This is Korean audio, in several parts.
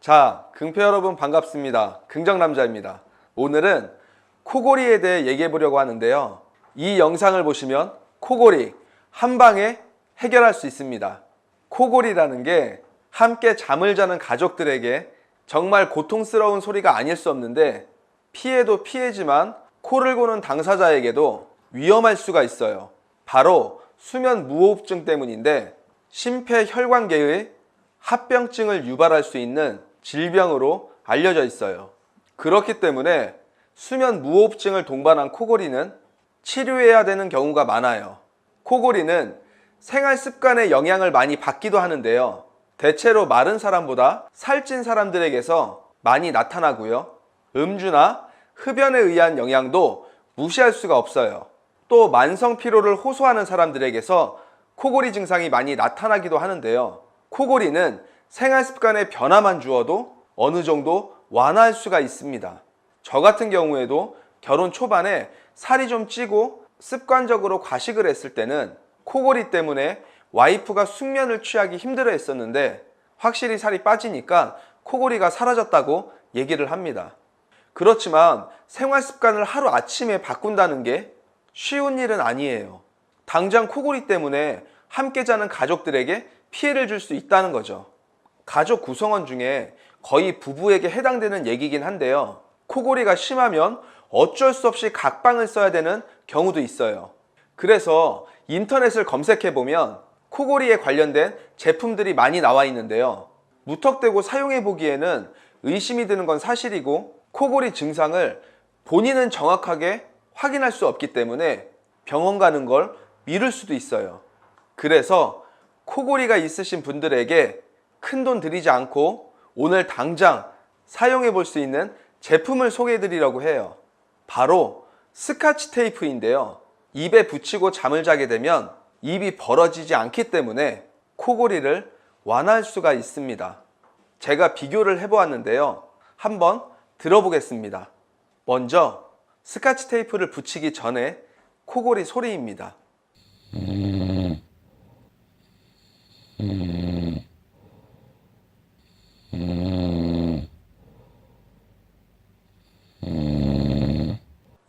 자, 긍패 여러분 반갑습니다. 긍정남자입니다. 오늘은 코골이에 대해 얘기해 보려고 하는데요. 이 영상을 보시면 코골이 한 방에 해결할 수 있습니다. 코골이라는 게 함께 잠을 자는 가족들에게 정말 고통스러운 소리가 아닐 수 없는데 피해도 피해지만 코를 고는 당사자에게도 위험할 수가 있어요. 바로 수면 무호흡증 때문인데 심폐혈관계의 합병증을 유발할 수 있는 질병으로 알려져 있어요. 그렇기 때문에 수면 무호흡증을 동반한 코골이는 치료해야 되는 경우가 많아요. 코골이는 생활 습관의 영향을 많이 받기도 하는데요. 대체로 마른 사람보다 살찐 사람들에게서 많이 나타나고요. 음주나 흡연에 의한 영향도 무시할 수가 없어요. 또 만성 피로를 호소하는 사람들에게서 코골이 증상이 많이 나타나기도 하는데요. 코골이는 생활 습관의 변화만 주어도 어느 정도 완화할 수가 있습니다. 저 같은 경우에도 결혼 초반에 살이 좀 찌고 습관적으로 과식을 했을 때는 코골이 때문에 와이프가 숙면을 취하기 힘들어 했었는데 확실히 살이 빠지니까 코골이가 사라졌다고 얘기를 합니다. 그렇지만 생활 습관을 하루아침에 바꾼다는 게 쉬운 일은 아니에요. 당장 코골이 때문에 함께 자는 가족들에게 피해를 줄 수 있다는 거죠. 가족 구성원 중에 거의 부부에게 해당되는 얘기긴 한데요. 코골이가 심하면 어쩔 수 없이 각방을 써야 되는 경우도 있어요. 그래서 인터넷을 검색해보면 코골이에 관련된 제품들이 많이 나와 있는데요. 무턱대고 사용해 보기에는 의심이 드는 건 사실이고 코골이 증상을 본인은 정확하게 확인할 수 없기 때문에 병원 가는 걸 미룰 수도 있어요. 그래서 코골이가 있으신 분들에게 큰돈 들이지 않고 오늘 당장 사용해 볼 수 있는 제품을 소개해 드리려고 해요. 바로 스카치 테이프인데요. 입에 붙이고 잠을 자게 되면 입이 벌어지지 않기 때문에 코골이를 완화할 수가 있습니다. 제가 비교를 해보았는데요. 한번 들어보겠습니다. 먼저 스카치 테이프를 붙이기 전에 코골이 소리입니다.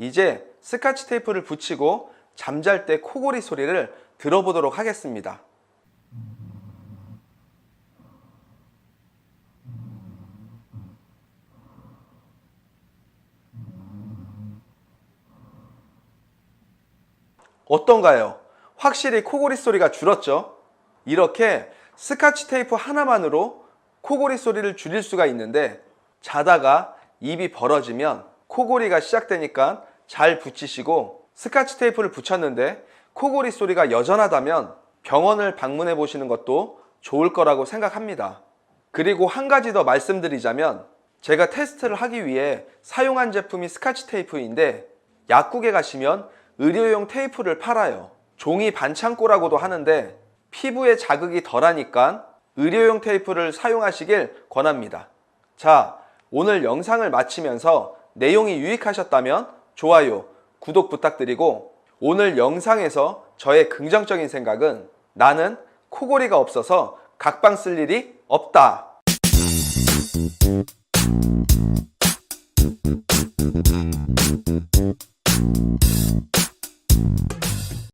이제 스카치 테이프를 붙이고 잠잘 때 코골이 소리를 들어보도록 하겠습니다. 어떤가요? 확실히 코골이 소리가 줄었죠? 이렇게 스카치 테이프 하나만으로 코골이 소리를 줄일 수가 있는데 자다가 입이 벌어지면 코골이가 시작되니까 잘 붙이시고 스카치 테이프를 붙였는데 코골이 소리가 여전하다면 병원을 방문해 보시는 것도 좋을 거라고 생각합니다. 그리고 한 가지 더 말씀드리자면 제가 테스트를 하기 위해 사용한 제품이 스카치 테이프인데 약국에 가시면 의료용 테이프를 팔아요. 종이 반창고라고도 하는데 피부에 자극이 덜하니까 의료용 테이프를 사용하시길 권합니다. 자, 오늘 영상을 마치면서 내용이 유익하셨다면 좋아요, 구독 부탁드리고 오늘 영상에서 저의 긍정적인 생각은 나는 코골이가 없어서 각방 쓸 일이 없다.